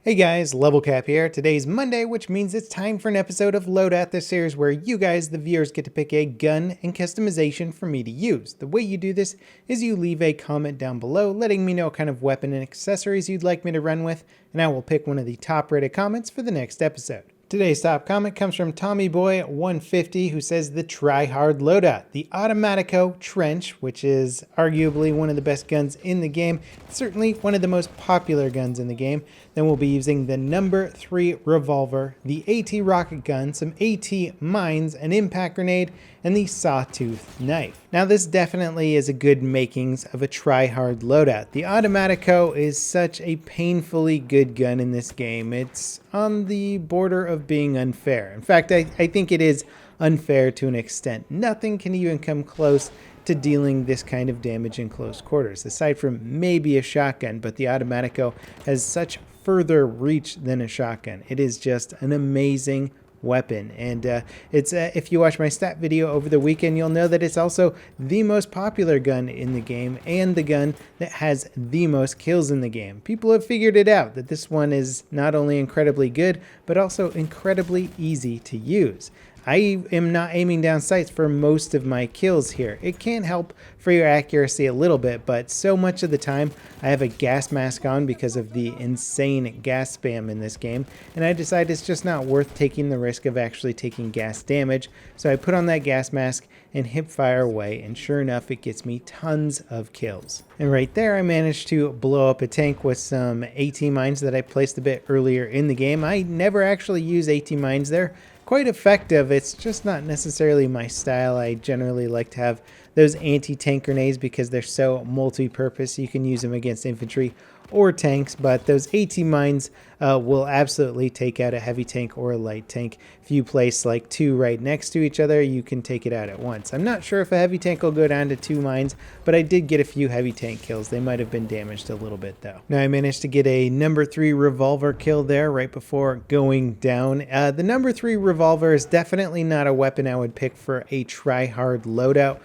Hey guys, Level Cap here. Today's Monday, which means it's time for an episode of Loadout, this series where you guys, the viewers, get to pick a gun and customization for me to use. The way you do this is you leave a comment down below letting me know what kind of weapon and accessories you'd like me to run with, and I will pick one of the top rated comments for the next episode. Today's top comment comes from TommyBoy150, who says the Tryhard Loadout, the Automatico Trench, which is arguably one of the best guns in the game, certainly one of the most popular guns in the game. Then we'll be using the number 3 revolver, the AT rocket gun, some AT mines, an impact grenade, and the sawtooth knife. Now this definitely is a good makings of a Tryhard loadout. The Automatico is such a painfully good gun in this game. It's on the border of being unfair. In fact, I think it is unfair to an extent. Nothing can even come close to dealing this kind of damage in close quarters, aside from maybe a shotgun, but the Automatico has such further reach than a shotgun. It is just an amazing weapon, and it's if you watch my stat video over the weekend, you'll know that it's also the most popular gun in the game and the gun that has the most kills in the game. People have figured it out that this one is not only incredibly good but also incredibly easy to use. I am not aiming down sights for most of my kills here. It can help for your accuracy a little bit, but so much of the time I have a gas mask on because of the insane gas spam in this game, and I decide it's just not worth taking the risk of actually taking gas damage. So I put on that gas mask and hip fire away, and sure enough, it gets me tons of kills. And right there, I managed to blow up a tank with some AT mines that I placed a bit earlier in the game. I never actually use AT mines there. Quite effective, it's just not necessarily my style. I generally like to have those anti-tank grenades because they're so multi-purpose. You can use them against infantry or tanks, but those AT mines will absolutely take out a heavy tank or a light tank. If you place like two right next to each other, you can take it out at once. I'm not sure if a heavy tank will go down to 2 mines, but I did get a few heavy tank kills. They might have been damaged a little bit though. Now I managed to get a number 3 revolver kill there right before going down. The number 3 revolver is definitely not a weapon I would pick for a Tryhard loadout.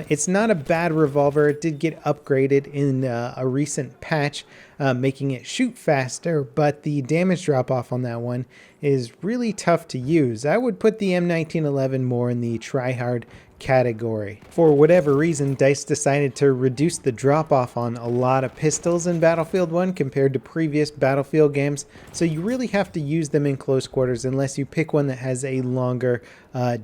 It's not a bad revolver. It did get upgraded in a recent patch, making it shoot faster, but the damage drop off on that one is really tough to use. I would put the M1911 more in the Tryhard category. For whatever reason, DICE decided to reduce the drop off on a lot of pistols in Battlefield 1 compared to previous Battlefield games, so you really have to use them in close quarters unless you pick one that has a longer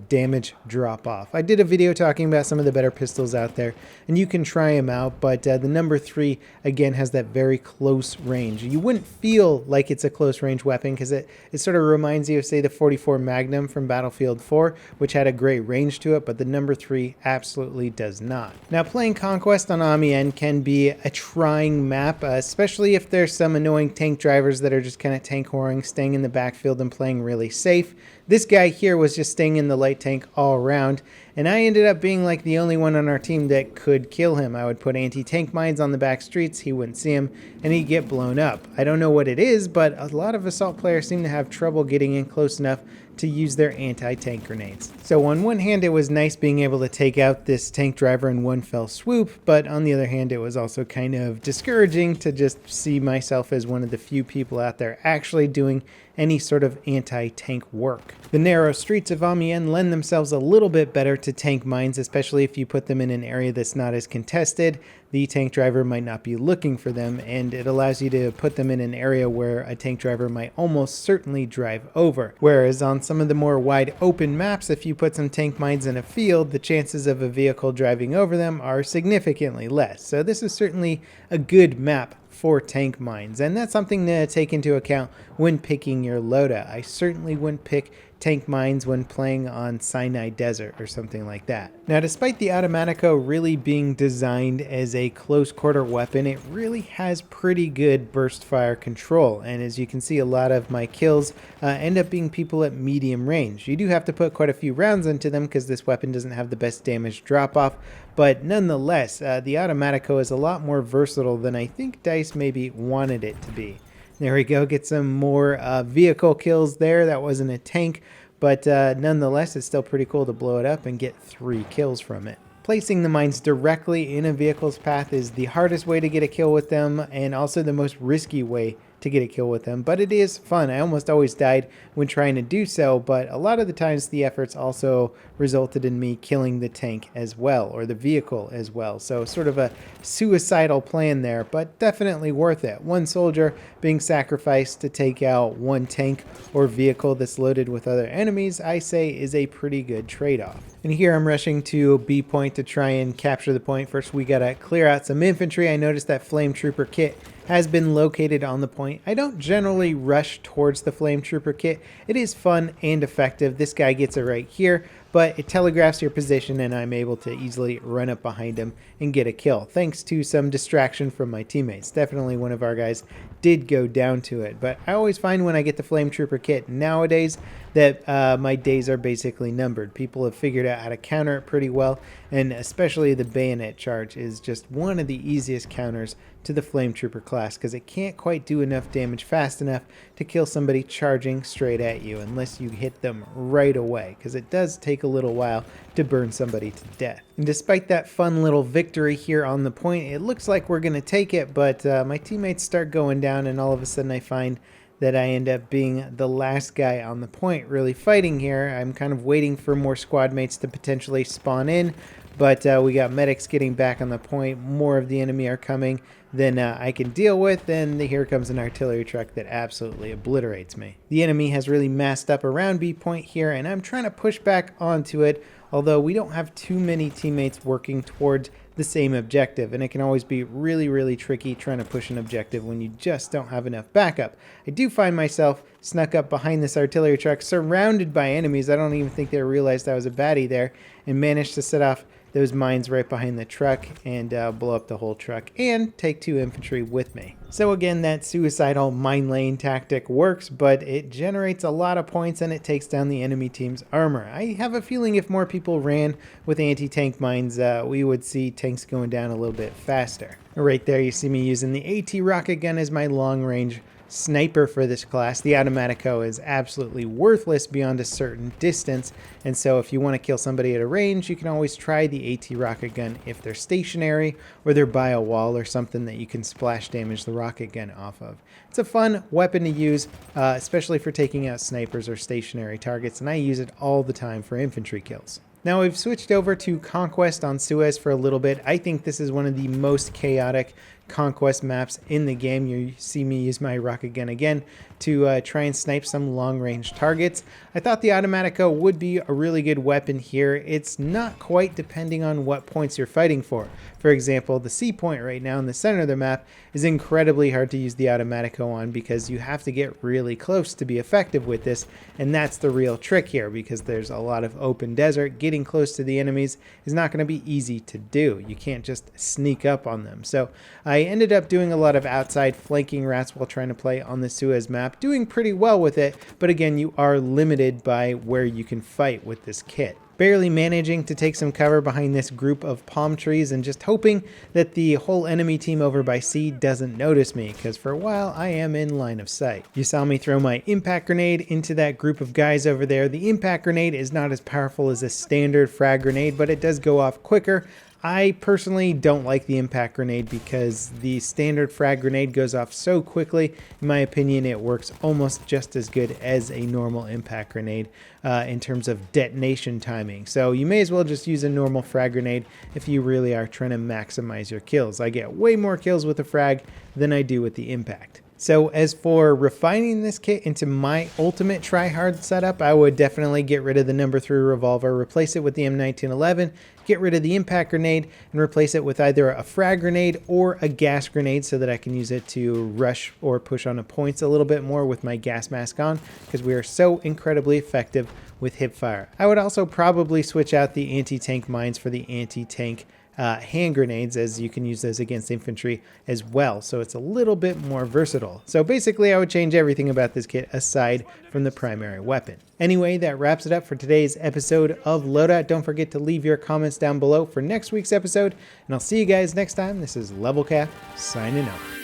damage drop off. I did a video talking about some of the better pistols out there, and you can try them out, but the number 3 again has that very close range. You wouldn't feel like it's a close range weapon because it sort of reminds you of, say, the 44 Magnum from Battlefield 4, which had a great range to it, but the number 3 absolutely does not. Now, playing Conquest on Amiens can be a trying map, especially if there's some annoying tank drivers that are just kind of tank whoring, staying in the backfield and playing really safe. This guy here was just staying in the light tank all around, and I ended up being like the only one on our team that could kill him. I would put anti-tank mines on the back streets, he wouldn't see him, and he'd get blown up. I don't know what it is, but a lot of assault players seem to have trouble getting in close enough to use their anti-tank grenades. So on one hand, it was nice being able to take out this tank driver in one fell swoop, but on the other hand, it was also kind of discouraging to just see myself as one of the few people out there actually doing any sort of anti-tank work. The narrow streets of Amiens lend themselves a little bit better to tank mines, especially if you put them in an area that's not as contested. The tank driver might not be looking for them, and it allows you to put them in an area where a tank driver might almost certainly drive over. Whereas on some of the more wide open maps, if you put some tank mines in a field, the chances of a vehicle driving over them are significantly less. So this is certainly a good map for tank mines, and that's something to take into account when picking your loadout. I certainly wouldn't pick tank mines when playing on Sinai Desert or something like that. Now, despite the Automatico really being designed as a close quarter weapon, it really has pretty good burst fire control, and as you can see, a lot of my kills end up being people at medium range. You do have to put quite a few rounds into them because this weapon doesn't have the best damage drop off, but nonetheless, the Automatico is a lot more versatile than I think DICE maybe wanted it to be. There we go, get some more vehicle kills there. That wasn't a tank, but nonetheless, it's still pretty cool to blow it up and get 3 kills from it. Placing the mines directly in a vehicle's path is the hardest way to get a kill with them, and also the most risky way to get a kill with them, but it is fun. I almost always died when trying to do so, but a lot of the times the efforts also resulted in me killing the tank as well, or the vehicle as well. So sort of a suicidal plan there, but definitely worth it. One soldier being sacrificed to take out one tank or vehicle that's loaded with other enemies, I say is a pretty good trade-off. And here I'm rushing to B point to try and capture the point. First we gotta clear out some infantry. I noticed that flame trooper kit has been located on the point. I don't generally rush towards the flame trooper kit. It is fun and effective. This guy gets it right here, but it telegraphs your position and I'm able to easily run up behind him and get a kill, thanks to some distraction from my teammates. Definitely one of our guys did go down to it, but I always find when I get the flame trooper kit nowadays that my days are basically numbered. People have figured out how to counter it pretty well, and especially the bayonet charge is just one of the easiest counters to the flame trooper class, because it can't quite do enough damage fast enough to kill somebody charging straight at you unless you hit them right away, because it does take a little while to burn somebody to death. And despite that fun little victory here on the point, it looks like we're going to take it, but my teammates start going down, and all of a sudden I find that I end up being the last guy on the point really fighting here. I'm kind of waiting for more squad mates to potentially spawn in, but we got medics getting back on the point. More of the enemy are coming than I can deal with, and here comes an artillery truck that absolutely obliterates me. The enemy has really massed up around B point here, and I'm trying to push back onto it, although we don't have too many teammates working towards the same objective, and it can always be really tricky trying to push an objective when you just don't have enough backup. I do find myself snuck up behind this artillery truck, surrounded by enemies. I don't even think they realized I was a baddie there, and managed to set off those mines right behind the truck and blow up the whole truck and take 2 infantry with me. So again, that suicidal mine lane tactic works, but it generates a lot of points and it takes down the enemy team's armor. I have a feeling if more people ran with anti-tank mines, we would see tanks going down a little bit faster. Right there you see me using the AT rocket gun as my long range sniper for this class. The Automatico is absolutely worthless beyond a certain distance, and so if you want to kill somebody at a range, you can always try the AT rocket gun if they're stationary or they're by a wall or something that you can splash damage the rocket gun off of. It's a fun weapon to use, especially for taking out snipers or stationary targets, and I use it all the time for infantry kills. Now we've switched over to Conquest on Suez for a little bit. I think this is one of the most chaotic Conquest maps in the game. You see me use my rocket gun again to try and snipe some long-range targets. I thought the Automatico would be a really good weapon here. It's not quite depending on what points you're fighting for. For example, the C point right now in the center of the map is incredibly hard to use the Automatico on because you have to get really close to be effective with this, and that's the real trick here because there's a lot of open desert. Getting close to the enemies is not going to be easy to do. You can't just sneak up on them. So I ended up doing a lot of outside flanking routes while trying to play on the Suez map, doing pretty well with it, but again, you are limited by where you can fight with this kit. Barely managing to take some cover behind this group of palm trees and just hoping that the whole enemy team over by C doesn't notice me, because for a while I am in line of sight. You saw me throw my impact grenade into that group of guys over there. The impact grenade is not as powerful as a standard frag grenade, but it does go off quicker. I personally don't like the impact grenade because the standard frag grenade goes off so quickly. In my opinion, it works almost just as good as a normal impact grenade in terms of detonation timing. So you may as well just use a normal frag grenade if you really are trying to maximize your kills. I get way more kills with a frag than I do with the impact. So as for refining this kit into my ultimate tryhard setup, I would definitely get rid of the number 3 revolver, replace it with the M1911, get rid of the impact grenade, and replace it with either a frag grenade or a gas grenade so that I can use it to rush or push on the points a little bit more with my gas mask on, because we are so incredibly effective with hip fire. I would also probably switch out the anti-tank mines for the anti-tank hand grenades, as you can use those against infantry as well, so it's a little bit more versatile. So basically I would change everything about this kit aside from the primary weapon. Anyway, that wraps it up for today's episode of Loadout. Don't forget to leave your comments down below for next week's episode, and I'll see you guys next time. This is Level Cap signing out.